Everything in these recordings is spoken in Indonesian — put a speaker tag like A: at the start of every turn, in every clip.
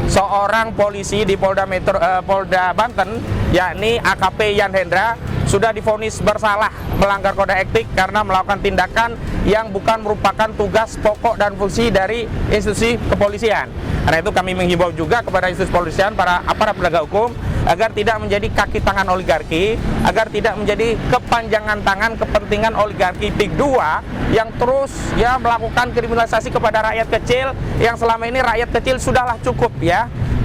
A: seorang polisi di Polda Banten, yakni AKP Yan Hendra, sudah divonis bersalah melanggar kode etik karena melakukan tindakan yang bukan merupakan tugas pokok dan fungsi dari institusi kepolisian. Karena itu kami menghimbau juga kepada institusi kepolisian, para aparat penegak hukum, agar tidak menjadi kaki tangan oligarki, agar tidak menjadi kepanjangan tangan kepentingan oligarki Pik 2 yang terus melakukan kriminalisasi kepada rakyat kecil, yang selama ini rakyat kecil sudahlah cukup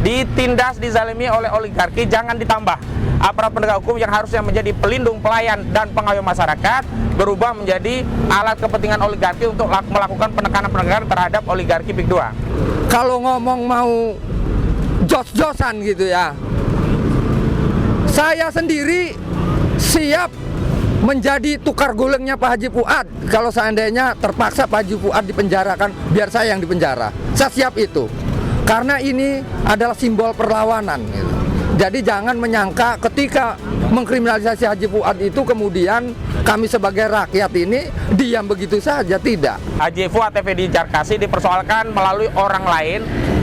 A: ditindas, dizalimi oleh oligarki. Jangan ditambah aparat penegak hukum yang harusnya menjadi pelindung, pelayan, dan pengayom masyarakat berubah menjadi alat kepentingan oligarki untuk melakukan penekanan terhadap oligarki Pik 2.
B: Kalau ngomong mau jos-josan gitu ya, saya sendiri siap menjadi tukar gulingnya Pak Haji Fuad. Kalau seandainya terpaksa Pak Haji Fuad dipenjarakan, biar saya yang dipenjara. Saya siap itu. Karena ini adalah simbol perlawanan gitu. Jadi jangan menyangka ketika mengkriminalisasi Haji Fuad itu kemudian kami sebagai rakyat ini diam begitu saja, tidak.
A: Haji Fuad Effendi Jarkasi dipersoalkan melalui orang lain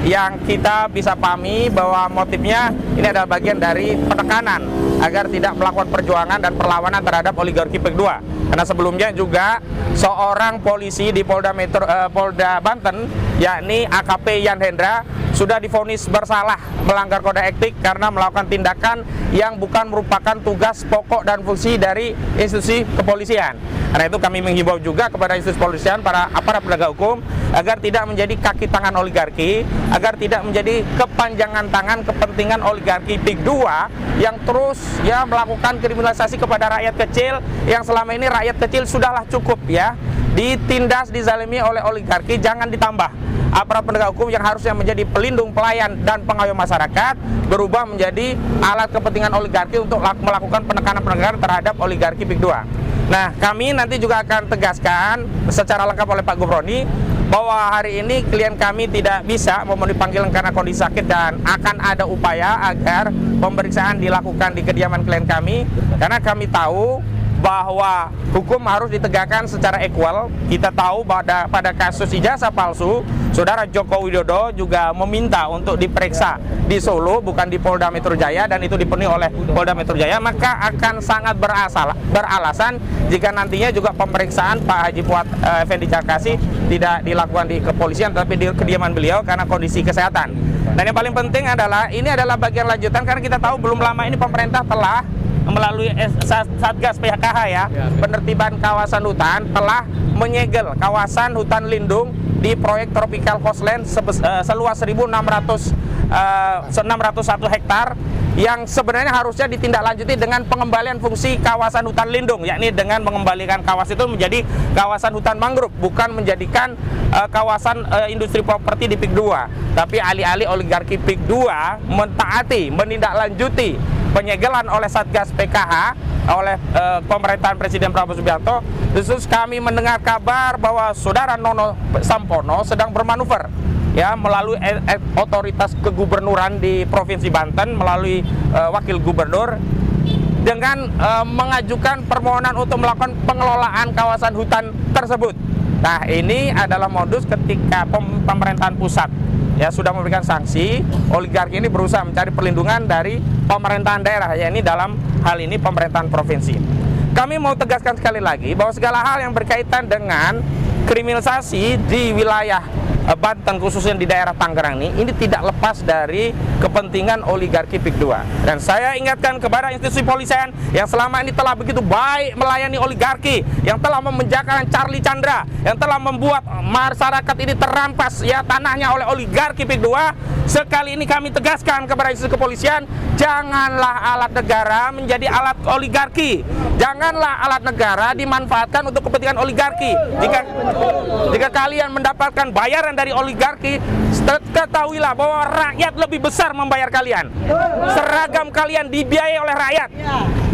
A: yang kita bisa pahami bahwa motifnya ini adalah bagian dari penekanan agar tidak melakukan perjuangan dan perlawanan terhadap oligarki Pik 2. Karena sebelumnya juga seorang polisi di Polda Banten, yakni AKP Yan Hendra, sudah divonis bersalah melanggar kode etik karena melakukan tindakan yang bukan merupakan tugas pokok dan fungsi dari institusi kepolisian. Karena itu kami menghimbau juga kepada institusi kepolisian, para aparat penegak hukum, agar tidak menjadi kaki tangan oligarki, agar tidak menjadi kepanjangan tangan kepentingan oligarki Pik 2 yang terus melakukan kriminalisasi kepada rakyat kecil, yang selama ini rakyat kecil sudahlah cukup ditindas, dizalimi oleh oligarki. Jangan ditambah aparat penegak hukum yang harusnya menjadi pelindung, pelayan, dan pengayom masyarakat berubah menjadi alat kepentingan oligarki untuk melakukan penekanan terhadap oligarki Pik 2. Nah, kami nanti juga akan tegaskan secara lengkap oleh Pak Gufroni bahwa hari ini klien kami tidak bisa memenuhi panggilan karena kondisi sakit, dan akan ada upaya agar pemeriksaan dilakukan di kediaman klien kami, karena kami tahu bahwa hukum harus ditegakkan secara equal. Kita tahu bahwa pada kasus ijazah palsu, Saudara Joko Widodo juga meminta untuk diperiksa di Solo, bukan di Polda Metro Jaya, dan itu dipenuhi oleh Polda Metro Jaya. Maka akan sangat beralasan jika nantinya juga pemeriksaan Pak Haji Fuad Effendi Jarkasi tidak dilakukan di kepolisian, tapi di kediaman beliau karena kondisi kesehatan. Dan yang paling penting adalah ini adalah bagian lanjutan, karena kita tahu belum lama ini pemerintah telah melalui Satgas PKH penertiban kawasan hutan, telah menyegel kawasan hutan lindung di proyek Tropical Coastland seluas 1.601 hektar yang sebenarnya harusnya ditindaklanjuti dengan pengembalian fungsi kawasan hutan lindung, yakni dengan mengembalikan kawasan itu menjadi kawasan hutan mangrove, bukan menjadikan kawasan industri properti di Pik 2. Tapi alih-alih oligarki Pik 2 mentaati, menindaklanjuti penyegelan oleh Satgas PKH oleh pemerintahan Presiden Prabowo Subianto, khusus kami mendengar kabar bahwa Saudara Nono Sampono sedang bermanuver melalui otoritas kegubernuran di Provinsi Banten, melalui wakil gubernur, dengan mengajukan permohonan untuk melakukan pengelolaan kawasan hutan tersebut. Nah, ini adalah modus ketika pemerintahan pusat sudah memberikan sanksi, oligarki ini berusaha mencari perlindungan dari pemerintahan daerah, yakni dalam hal ini pemerintahan provinsi. Kami mau tegaskan sekali lagi bahwa segala hal yang berkaitan dengan kriminalisasi di wilayah Banten, khususnya di daerah Tangerang ini tidak lepas dari kepentingan oligarki Pik 2. Dan saya ingatkan kepada institusi polisian yang selama ini telah begitu baik melayani oligarki, yang telah memenjarakan Charlie Chandra, yang telah membuat masyarakat ini terampas tanahnya oleh oligarki Pik 2. Sekali ini kami tegaskan kepada institusi kepolisian, janganlah alat negara menjadi alat oligarki. Janganlah alat negara dimanfaatkan untuk kepentingan oligarki. Jika kalian mendapatkan bayaran dari oligarki, ketahuilah bahwa rakyat lebih besar membayar kalian. Seragam kalian dibiayai oleh rakyat.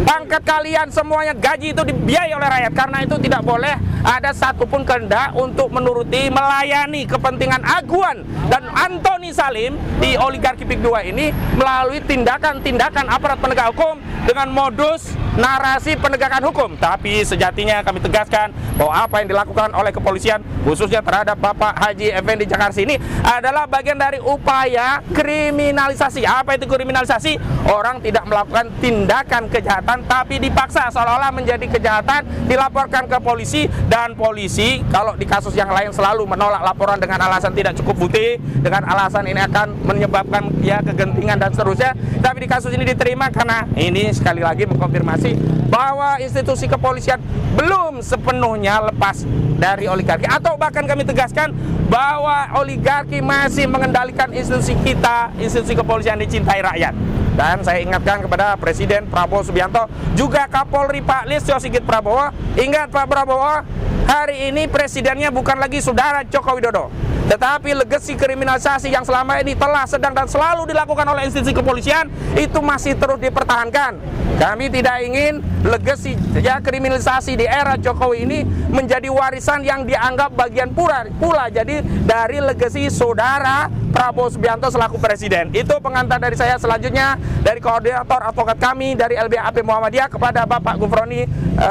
A: Pangkat kalian semuanya, gaji itu dibiayai oleh rakyat. Karena itu tidak boleh ada satupun kehendak untuk menuruti, melayani kepentingan Aguan dan Antoni Salim di oligarki Pik 2 ini melalui tindakan-tindakan aparat penegak hukum dengan modus narasi penegakan hukum. Tapi sejatinya kami tegaskan bahwa apa yang dilakukan oleh kepolisian khususnya terhadap Bapak Haji Effendi Jakarsi ini adalah bagian dari upaya kriminalisasi. Apa itu kriminalisasi? Orang tidak melakukan tindakan kejahatan tapi dipaksa seolah-olah menjadi kejahatan, dilaporkan ke polisi, dan polisi kalau di kasus yang lain selalu menolak laporan dengan alasan tidak cukup bukti, dengan alasan ini akan menyebabkan ya kegentingan dan seterusnya. Tapi di kasus ini diterima karena ini sekali lagi mengkonfirmasi bahwa institusi kepolisian belum sepenuhnya lepas dari oligarki, atau bahkan kami tegaskan bahwa oligarki masih mengendalikan institusi kita, institusi kepolisian dicintai rakyat. Dan saya ingatkan kepada Presiden Prabowo Subianto, juga Kapolri Pak Listio Sigit Prabowo, ingat Pak Prabowo, hari ini presidennya bukan lagi saudara Joko Widodo, tetapi legasi kriminalisasi yang selama ini telah, sedang, dan selalu dilakukan oleh institusi kepolisian itu masih terus dipertahankan. Kami tidak ingin legasi ya kriminalisasi di era Jokowi ini menjadi warisan yang dianggap bagian pula jadi dari legasi saudara Prabowo Subianto selaku presiden. Itu pengantar dari saya. Selanjutnya dari koordinator advokat kami dari LBHP Muhammadiyah kepada Bapak Gufroni,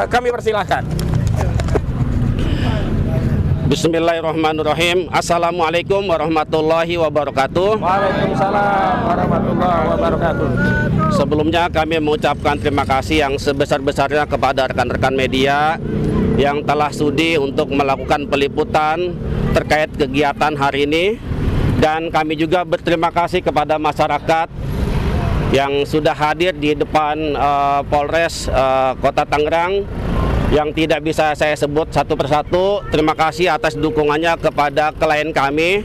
A: kami persilahkan.
C: Bismillahirrahmanirrahim. Assalamualaikum warahmatullahi wabarakatuh.
A: Waalaikumsalam warahmatullahi wabarakatuh.
C: Sebelumnya kami mengucapkan terima kasih yang sebesar-besarnya kepada rekan-rekan media yang telah sudi untuk melakukan peliputan terkait kegiatan hari ini. Dan kami juga berterima kasih kepada masyarakat yang sudah hadir di depan Polres Kota Tangerang, yang tidak bisa saya sebut satu persatu. Terima kasih atas dukungannya kepada klien kami,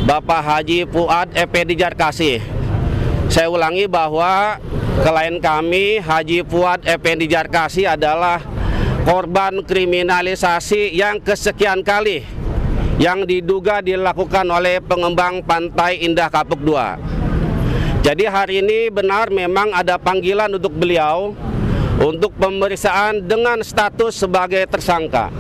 C: Bapak Haji Fuad Effendi Jakarsi. Saya ulangi bahwa klien kami, Haji Fuad Effendi Jakarsi, adalah korban kriminalisasi yang kesekian kali yang diduga dilakukan oleh pengembang Pantai Indah Kapuk II. Jadi hari ini benar memang ada panggilan untuk beliau untuk pemeriksaan dengan status sebagai tersangka.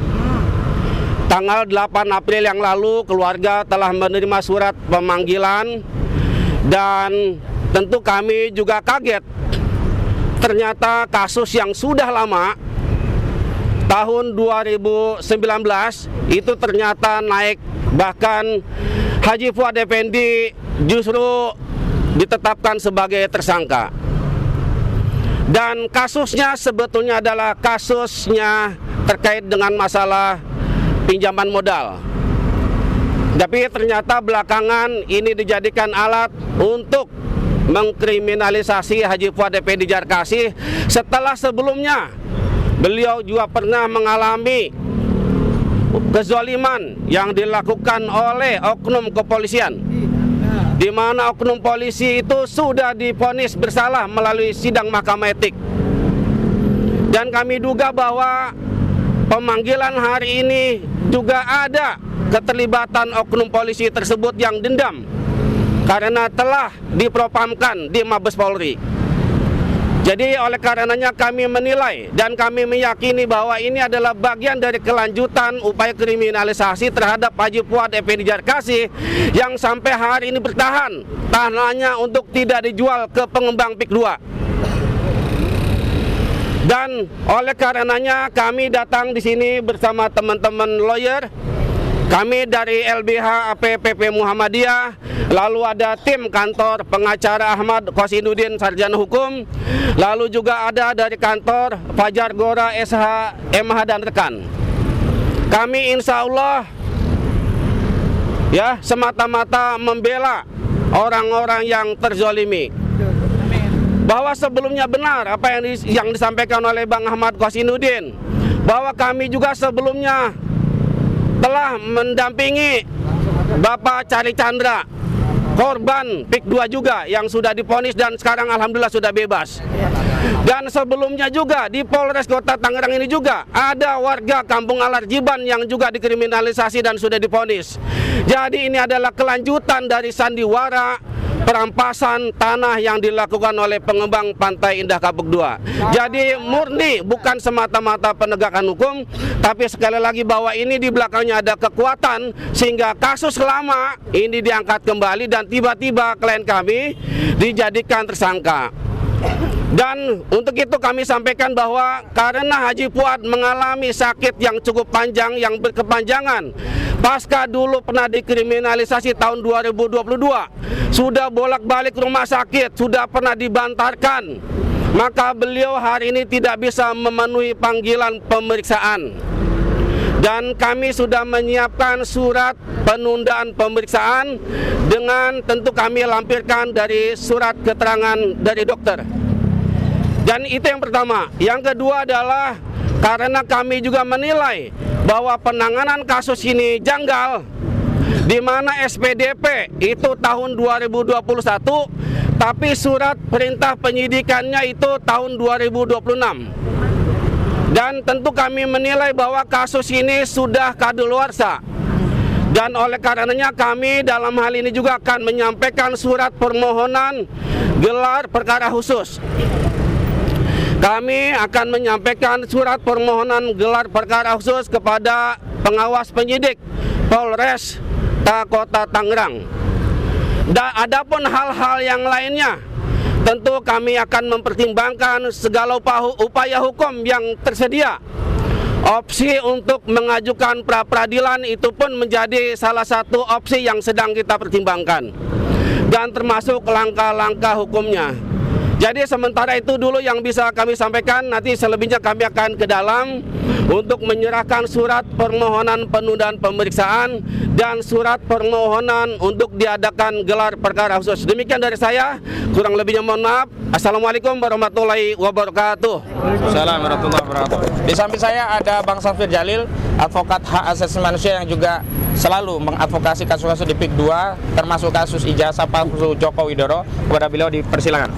C: Tanggal 8 April yang lalu keluarga telah menerima surat pemanggilan, dan tentu kami juga kaget. Ternyata kasus yang sudah lama, tahun 2019 itu ternyata naik. Bahkan Haji Fuad Effendi justru ditetapkan sebagai tersangka. Dan kasusnya sebetulnya adalah kasusnya terkait dengan masalah pinjaman modal. Tapi ternyata belakangan ini dijadikan alat untuk mengkriminalisasi Haji Fuad Effendi Jakarsi, setelah sebelumnya beliau juga pernah mengalami kezaliman yang dilakukan oleh oknum kepolisian, di mana oknum polisi itu sudah divonis bersalah melalui sidang mahkamah etik. Dan kami duga bahwa pemanggilan hari ini juga ada keterlibatan oknum polisi tersebut yang dendam karena telah dipropamkan di Mabes Polri. Jadi oleh karenanya kami menilai dan kami meyakini bahwa ini adalah bagian dari kelanjutan upaya kriminalisasi terhadap Haji Fuad Effendi Jakarsi yang sampai hari ini bertahan tanahnya untuk tidak dijual ke pengembang PIK 2. Dan oleh karenanya kami datang di sini bersama teman-teman lawyer. Kami dari LBH APPP Muhammadiyah, lalu ada tim kantor pengacara Ahmad Qasinuddin Sarjana Hukum, lalu juga ada dari kantor Fajar Gora SH MH dan rekan. Kami insya Allah ya semata-mata membela orang-orang yang terzolimi. Bahwa sebelumnya benar apa yang disampaikan oleh Bang Ahmad Qasinuddin, bahwa kami juga sebelumnya telah mendampingi Bapak Cari Chandra, korban PIK 2 juga yang sudah divonis dan sekarang alhamdulillah sudah bebas. Dan sebelumnya juga di Polres Kota Tangerang ini juga ada warga Kampung Alarjiban yang juga dikriminalisasi dan sudah divonis. Jadi ini adalah kelanjutan dari sandiwara perampasan tanah yang dilakukan oleh pengembang Pantai Indah Kapuk II. Jadi murni bukan semata-mata penegakan hukum, tapi sekali lagi bahwa ini di belakangnya ada kekuatan sehingga kasus lama ini diangkat kembali dan tiba-tiba klien kami dijadikan tersangka. Dan untuk itu kami sampaikan bahwa karena Haji Fuad mengalami sakit yang cukup panjang, yang berkepanjangan, pasca dulu pernah dikriminalisasi tahun 2022, sudah bolak-balik rumah sakit, sudah pernah dibantarkan, maka beliau hari ini tidak bisa memenuhi panggilan pemeriksaan. Dan kami sudah menyiapkan surat penundaan pemeriksaan dengan tentu kami lampirkan dari surat keterangan dari dokter. Dan itu yang pertama. Yang kedua adalah karena kami juga menilai bahwa penanganan kasus ini janggal, di mana SPDP itu tahun 2021, tapi surat perintah penyidikannya itu tahun 2026. Dan tentu kami menilai bahwa kasus ini sudah kadaluarsa. Dan oleh karenanya kami dalam hal ini juga akan menyampaikan surat permohonan gelar perkara khusus. Kami akan menyampaikan surat permohonan gelar perkara khusus kepada pengawas penyidik Polres Kota Tangerang. Dan adapun hal-hal yang lainnya, tentu kami akan mempertimbangkan segala upaya hukum yang tersedia. Opsi untuk mengajukan pra-peradilan itu pun menjadi salah satu opsi yang sedang kita pertimbangkan, dan termasuk langkah-langkah hukumnya. Jadi sementara itu dulu yang bisa kami sampaikan, nanti selebihnya kami akan ke dalam untuk menyerahkan surat permohonan penundaan pemeriksaan dan surat permohonan untuk diadakan gelar perkara khusus. Demikian dari saya, kurang lebihnya mohon maaf. Assalamualaikum warahmatullahi wabarakatuh.
A: Assalamualaikum warahmatullahi wabarakatuh. Di samping saya ada Bang Safir Jalil, advokat hak asasi manusia yang juga selalu mengadvokasi kasus-kasus di PIK 2, termasuk kasus ijazah palsu Joko Widodo. Kepada beliau dipersilakan.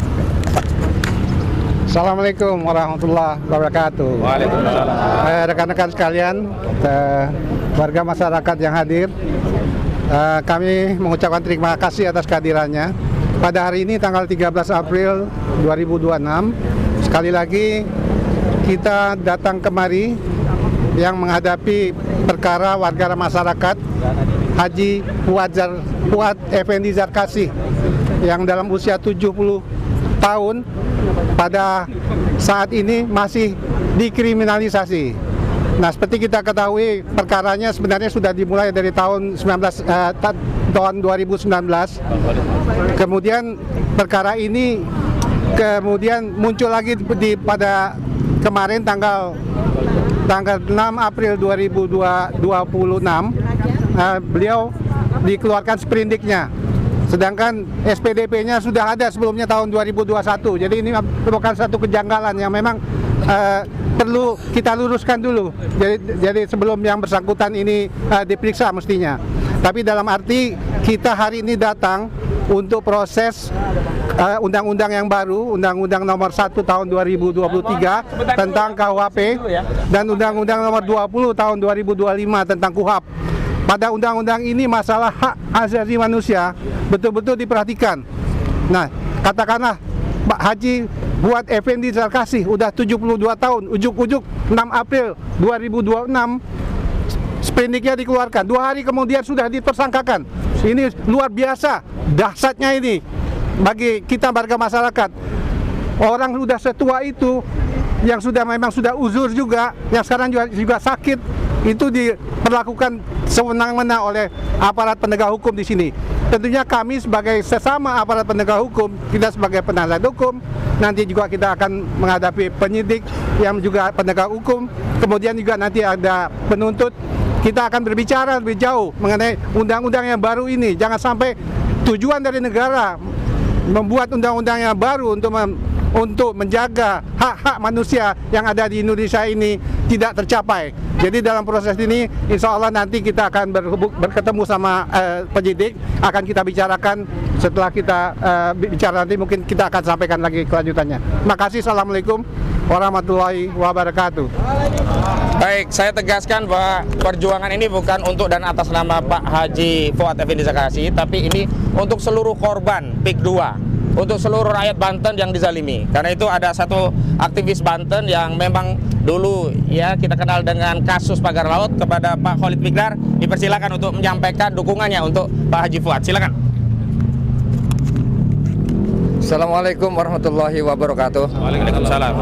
D: Assalamualaikum warahmatullahi wabarakatuh.
A: Waalaikumsalam.
D: Rekan-rekan sekalian, warga masyarakat yang hadir, kami mengucapkan terima kasih atas kehadirannya. Pada hari ini tanggal 13 April 2026, sekali lagi kita datang kemari yang menghadapi perkara warga masyarakat Haji Fuad Effendi Zarkasih yang dalam usia 70 tahun pada saat ini masih dikriminalisasi. Nah, seperti kita ketahui, perkaranya sebenarnya sudah dimulai dari tahun 2019. Kemudian perkara ini kemudian muncul lagi pada kemarin tanggal 6 April 2026. Beliau dikeluarkan sprindiknya. Sedangkan SPDP-nya sudah ada sebelumnya tahun 2021. Jadi ini merupakan satu kejanggalan yang memang perlu kita luruskan dulu. Jadi sebelum yang bersangkutan ini diperiksa mestinya. Tapi dalam arti kita hari ini datang untuk proses undang-undang yang baru, Undang-Undang Nomor 1 Tahun 2023 tentang KUHP dan Undang-Undang Nomor 20 Tahun 2025 tentang KUHP. Pada undang-undang ini masalah hak asasi manusia betul-betul diperhatikan. Nah, katakanlah Pak Haji Fuad Effendi Zarkasih udah 72 tahun, ujuk-ujuk 6 April 2026 sprindiknya dikeluarkan. 2 hari kemudian sudah ditersangkakan. Ini luar biasa dahsyatnya ini bagi kita warga masyarakat. Orang sudah setua itu, yang memang sudah uzur juga, yang sekarang juga sakit, itu diperlakukan sewenang-wenang oleh aparat penegak hukum di sini. Tentunya kami sebagai sesama aparat penegak hukum, kita sebagai penasihat hukum, nanti juga kita akan menghadapi penyidik yang juga penegak hukum, kemudian juga nanti ada penuntut. Kita akan berbicara lebih jauh mengenai undang-undang yang baru ini. Jangan sampai tujuan dari negara membuat undang-undang yang baru untuk menjaga hak-hak manusia yang ada di Indonesia ini tidak tercapai. Jadi dalam proses ini insya Allah nanti kita akan berketemu sama penyidik, akan kita bicarakan. Setelah kita bicara nanti mungkin kita akan sampaikan lagi kelanjutannya. Terima kasih. Assalamualaikum warahmatullahi wabarakatuh.
A: Baik, saya tegaskan bahwa perjuangan ini bukan untuk dan atas nama Pak Haji Fuad Effendi Zarkasih, tapi ini untuk seluruh korban PIK 2, untuk seluruh rakyat Banten yang dizalimi. Karena itu ada satu aktivis Banten yang memang dulu ya kita kenal dengan kasus pagar laut, kepada Pak Khalid Fikdar dipersilakan untuk menyampaikan dukungannya untuk Pak Haji Fuad. Silakan.
B: Assalamualaikum warahmatullahi wabarakatuh.
A: Waalaikumsalam.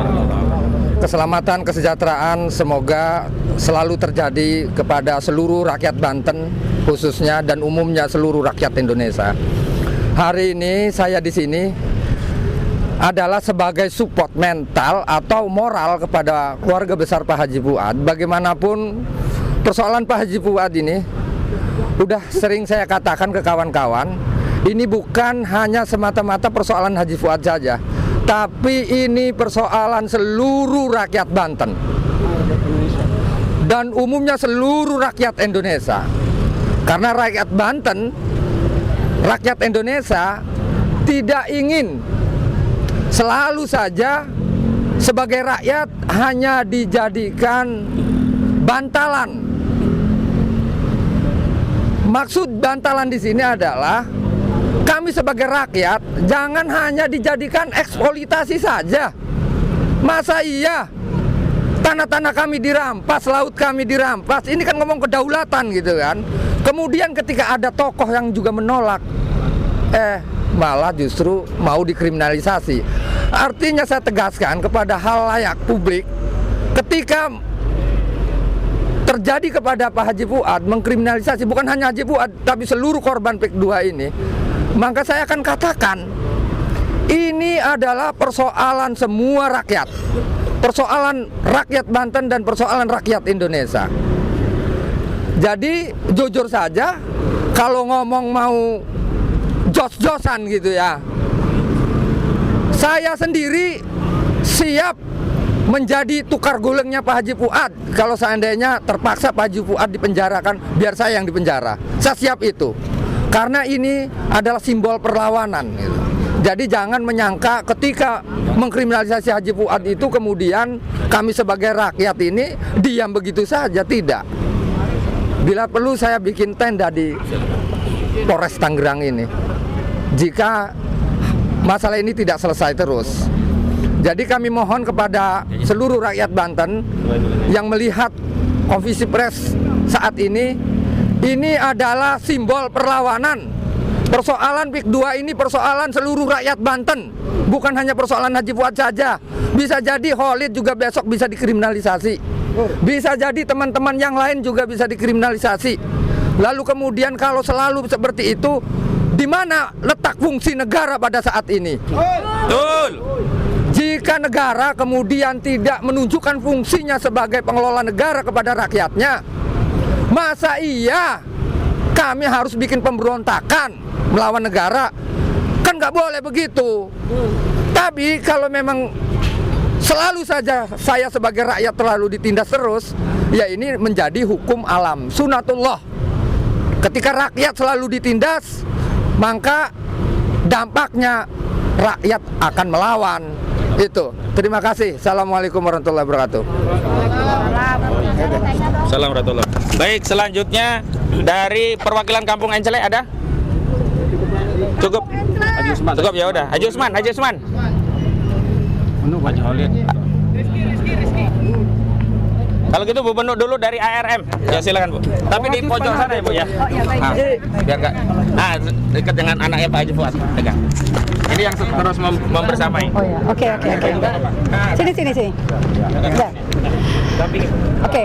B: Keselamatan, kesejahteraan semoga selalu terjadi kepada seluruh rakyat Banten khususnya dan umumnya seluruh rakyat Indonesia. Hari ini saya di sini adalah sebagai support mental atau moral kepada keluarga besar Pak Haji Fuad. Bagaimanapun persoalan Pak Haji Fuad ini udah sering saya katakan ke kawan-kawan, ini bukan hanya semata-mata persoalan Haji Fuad saja, tapi ini persoalan seluruh rakyat Banten dan umumnya seluruh rakyat Indonesia. Karena rakyat Banten, rakyat Indonesia tidak ingin selalu saja sebagai rakyat hanya dijadikan bantalan. Maksud bantalan di sini adalah kami sebagai rakyat jangan hanya dijadikan eksploitasi saja. Masa iya tanah-tanah kami dirampas, laut kami dirampas? Ini kan ngomong kedaulatan gitu kan. Kemudian ketika ada tokoh yang juga menolak, malah justru mau dikriminalisasi. Artinya saya tegaskan kepada halayak publik, ketika terjadi kepada Pak Haji Fuad mengkriminalisasi bukan hanya Haji Fuad tapi seluruh korban PIK2 ini, maka saya akan katakan ini adalah persoalan semua rakyat, persoalan rakyat Banten dan persoalan rakyat Indonesia. Jadi jujur saja, kalau ngomong mau jos-josan gitu ya, saya sendiri siap menjadi tukar gulingnya Pak Haji Fuad. Kalau seandainya terpaksa Pak Haji Fuad dipenjarakan, biar saya yang dipenjara. Saya siap itu. Karena ini adalah simbol perlawanan gitu. Jadi jangan menyangka ketika mengkriminalisasi Haji Fuad itu kemudian kami sebagai rakyat ini diam begitu saja, tidak. Bila perlu saya bikin tenda di Polres Tangerang ini jika masalah ini tidak selesai terus. Jadi kami mohon kepada seluruh rakyat Banten yang melihat konferensi pers saat ini adalah simbol perlawanan. Persoalan PIK2 ini persoalan seluruh rakyat Banten, bukan hanya persoalan Haji Fuad saja. Bisa jadi Khalid juga besok bisa dikriminalisasi. Bisa jadi teman-teman yang lain juga bisa dikriminalisasi. Lalu kemudian kalau selalu seperti itu, di mana letak fungsi negara pada saat ini?
A: Betul.
B: Jika negara kemudian tidak menunjukkan fungsinya sebagai pengelola negara kepada rakyatnya, masa iya kami harus bikin pemberontakan melawan negara? Kan nggak boleh begitu. Tapi kalau memang selalu saja saya sebagai rakyat terlalu ditindas terus, ya ini menjadi hukum alam, sunatullah. Ketika rakyat selalu ditindas, maka dampaknya rakyat akan melawan. Itu. Terima kasih. Assalamualaikum warahmatullahi wabarakatuh.
A: Assalamualaikum warahmatullahi wabarakatuh. Baik, selanjutnya dari perwakilan Kampung Encele ada? Cukup. Cukup ya udah. Haji Usman. Kalau gitu Bu Benuk dulu dari ARM. Ya silakan Bu. Tapi di pojok sana ya Bu ya.
E: Oh iya baik.
A: Biar enggak. Nah, dekat dengan anaknya Pak Haji Fuad. Pegang. Ini yang terus membersamai.
E: Oh ya. Oke. Sini. Ya. Oke.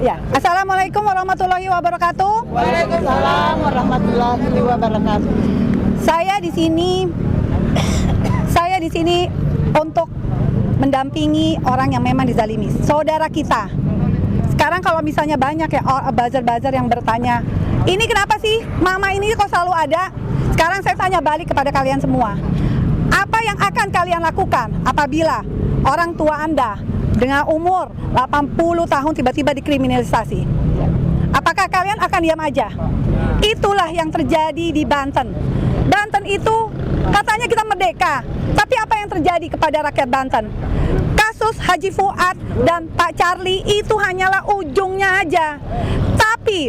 E: Ya. Assalamualaikum warahmatullahi wabarakatuh.
F: Waalaikumsalam warahmatullahi wabarakatuh.
E: Saya di sini untuk mendampingi orang yang memang dizalimi, saudara kita. Sekarang kalau misalnya banyak ya buzzer-buzzer yang bertanya, ini kenapa sih mama ini kok selalu ada? Sekarang saya tanya balik kepada kalian semua, apa yang akan kalian lakukan apabila orang tua Anda dengan umur 80 tahun tiba-tiba dikriminalisasi? Apakah kalian akan diam aja? Itulah yang terjadi di Banten. Banten itu katanya kita merdeka, tapi apa yang terjadi kepada rakyat Banten? Kasus Haji Fuad dan Pak Charlie itu hanyalah ujungnya aja. Tapi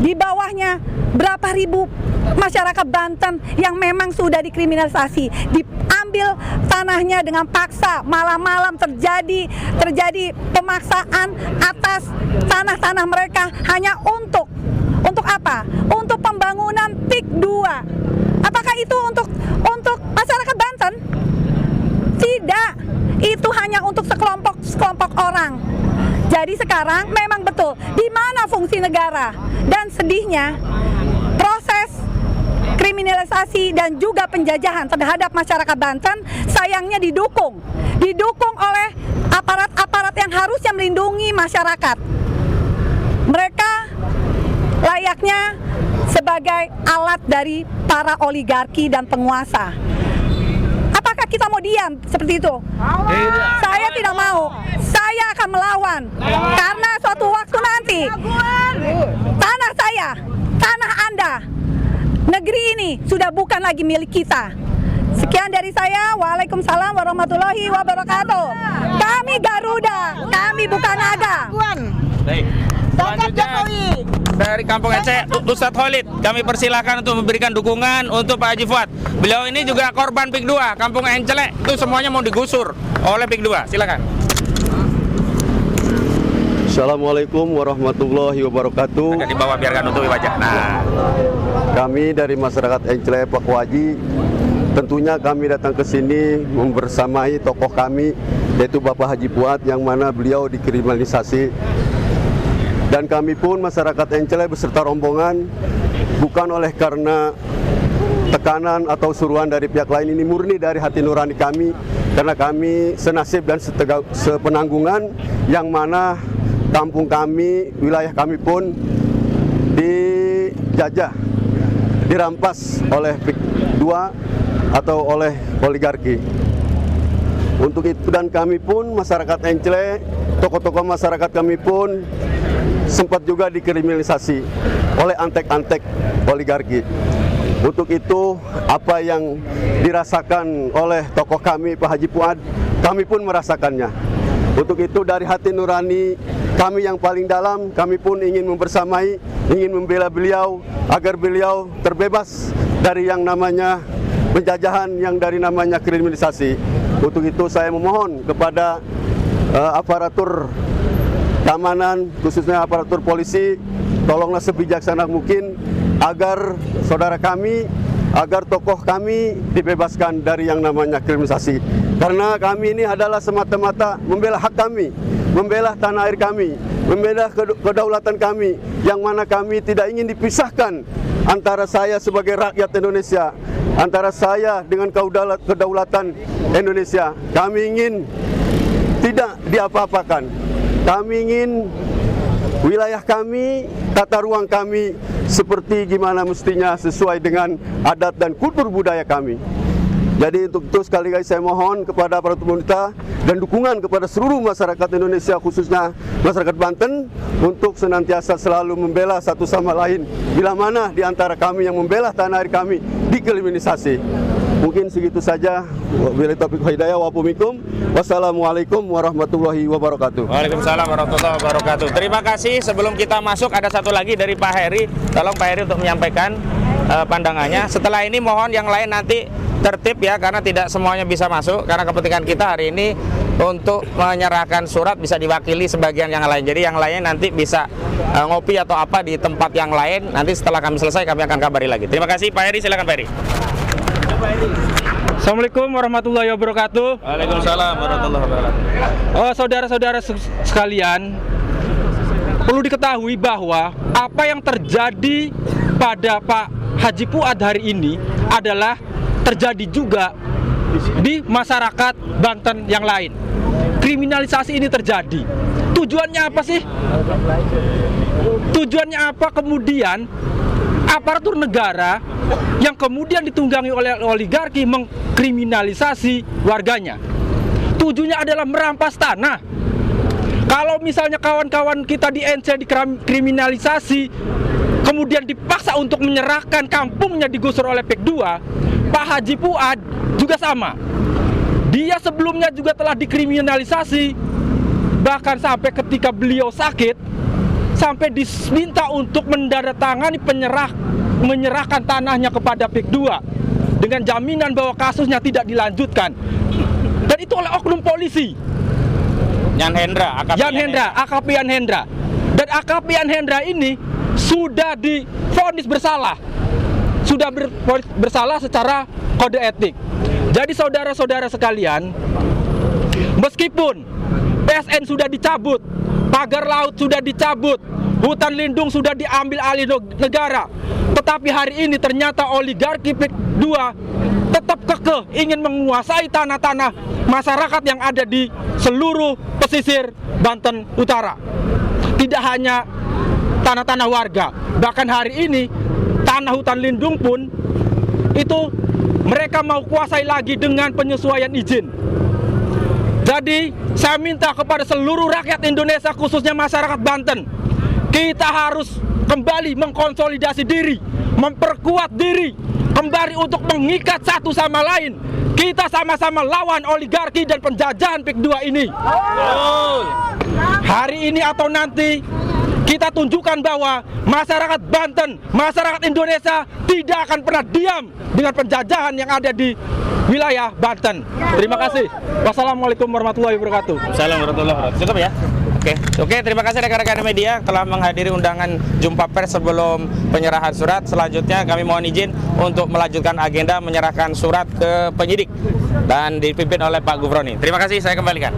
E: di bawahnya berapa ribu masyarakat Banten yang memang sudah dikriminalisasi, diambil tanahnya dengan paksa, malam-malam terjadi pemaksaan atas tanah-tanah mereka hanya untuk apa? Untuk pembangunan PIK2. Apakah itu untuk masyarakat Banten? Tidak. Itu hanya untuk sekelompok orang. Jadi sekarang memang betul di mana fungsi negara, dan sedihnya proses kriminalisasi dan juga penjajahan terhadap masyarakat Banten sayangnya didukung oleh aparat-aparat yang harusnya melindungi masyarakat. Mereka layaknya sebagai alat dari para oligarki dan penguasa. Apakah kita mau diam seperti itu? Saya tidak mau. Saya akan melawan. Karena suatu waktu nanti tanah saya, tanah Anda, negeri ini sudah bukan lagi milik kita. Sekian dari saya. Waalaikumsalam warahmatullahi wabarakatuh. Kami Garuda, kami bukan naga.
A: Selanjutnya dari Kampung Ence, Ustadz Khalid, kami persilahkan untuk memberikan dukungan untuk Pak Haji Fuad. Beliau ini juga korban PIK 2, Kampung Encele, itu semuanya mau digusur oleh PIK 2. Silakan.
G: Assalamualaikum warahmatullahi wabarakatuh.
A: Agak di bawah biar nggak nutupi wajah. Nah,
G: Kami dari masyarakat Encele Pakuaji, tentunya kami datang ke sini membersamai tokoh kami, yaitu Bapak Haji Fuad, yang mana beliau dikriminalisasi. Dan kami pun masyarakat Encele beserta rombongan, bukan oleh karena tekanan atau suruhan dari pihak lain, ini murni dari hati nurani kami, karena kami senasib dan sepenanggungan, yang mana kampung kami, wilayah kami pun dijajah, dirampas oleh PIK 2 atau oleh oligarki. Untuk itu, dan kami pun masyarakat Encele, tokoh-tokoh masyarakat kami pun sempat juga dikriminalisasi oleh antek-antek oligarki. Untuk itu, apa yang dirasakan oleh tokoh kami Pak Haji Fuad, kami pun merasakannya. Untuk itu, dari hati nurani kami yang paling dalam, kami pun ingin membersamai, ingin membela beliau agar beliau terbebas dari yang namanya penjajahan, yang dari namanya kriminalisasi. Untuk itu saya memohon kepada aparatur keamanan, khususnya aparatur polisi, tolonglah sebijaksana mungkin agar saudara kami, agar tokoh kami dibebaskan dari yang namanya kriminalisasi. Karena kami ini adalah semata-mata membela hak kami, membela tanah air kami, membela kedaulatan kami, yang mana kami tidak ingin dipisahkan antara saya sebagai rakyat Indonesia, antara saya dengan kedaulatan Indonesia. Kami ingin tidak diapa-apakan. Kami ingin wilayah kami, tata ruang kami seperti gimana mestinya, sesuai dengan adat dan kultur budaya kami. Jadi untuk itu sekali lagi saya mohon kepada para pemerintah dan dukungan kepada seluruh masyarakat Indonesia, khususnya masyarakat Banten, untuk senantiasa selalu membela satu sama lain, bila mana di antara kami yang membela tanah air kami dikriminalisasi. Mungkin segitu saja. Wabillahi taufiq wal hidayah. Wassalamualaikum warahmatullahi wabarakatuh.
A: Waalaikumsalam warahmatullahi wabarakatuh. Terima kasih. Sebelum kita masuk, ada satu lagi dari Pak Heri. Tolong Pak Heri untuk menyampaikan pandangannya. Setelah ini mohon yang lain nanti tertib ya, karena tidak semuanya bisa masuk. Karena kepentingan kita hari ini untuk menyerahkan surat bisa diwakili sebagian yang lain. Jadi yang lain nanti bisa ngopi atau apa di tempat yang lain. Nanti setelah kami selesai kami akan kabari lagi. Terima kasih Pak Heri. Silakan Pak Heri.
H: Assalamualaikum warahmatullahi wabarakatuh.
A: Waalaikumsalam warahmatullahi wabarakatuh.
H: Saudara-saudara sekalian, perlu diketahui bahwa apa yang terjadi pada Pak Haji Fuad hari ini adalah terjadi juga di masyarakat Banten yang lain. Kriminalisasi ini terjadi. Tujuannya apa sih? Tujuannya apa kemudian aparatur negara yang kemudian ditunggangi oleh oligarki mengkriminalisasi warganya? Tujuannya adalah merampas tanah. Kalau misalnya kawan-kawan kita di NC dikriminalisasi, kemudian dipaksa untuk menyerahkan kampungnya digusur oleh PIK 2, Pak Haji Fuad juga sama. Dia sebelumnya juga telah dikriminalisasi, bahkan sampai ketika beliau sakit, sampai diminta untuk menandatangani menyerahkan tanahnya kepada PIK 2 dengan jaminan bahwa kasusnya tidak dilanjutkan. Dan itu oleh oknum polisi.
A: Yan Hendra,
H: AKP Yan Hendra. Dan AKP Yan Hendra ini sudah divonis bersalah. sudah bersalah secara kode etik. Jadi saudara-saudara sekalian, meskipun PSN sudah dicabut, pagar laut sudah dicabut, hutan lindung sudah diambil alih negara, tetapi hari ini ternyata oligarki PIK 2 tetap kekeh ingin menguasai tanah-tanah masyarakat yang ada di seluruh pesisir Banten Utara. Tidak hanya tanah-tanah warga, bahkan hari ini tanah hutan lindung pun itu mereka mau kuasai lagi dengan penyesuaian izin. Jadi saya minta kepada seluruh rakyat Indonesia, khususnya masyarakat Banten, kita harus kembali mengkonsolidasi diri, memperkuat diri, kembali untuk mengikat satu sama lain. Kita sama-sama lawan oligarki dan penjajahan PIK 2 ini. Hari ini atau nanti kita tunjukkan bahwa masyarakat Banten, masyarakat Indonesia tidak akan pernah diam dengan penjajahan yang ada di wilayah Banten. Terima kasih. Wassalamualaikum warahmatullahi wabarakatuh.
A: Assalamualaikum warahmatullahi wabarakatuh. Cukup ya? Oke, terima kasih rekan-rekan media telah menghadiri undangan jumpa pers sebelum penyerahan surat. Selanjutnya kami mohon izin untuk melanjutkan agenda menyerahkan surat ke penyidik dan dipimpin oleh Pak Gufroni. Terima kasih, saya kembalikan.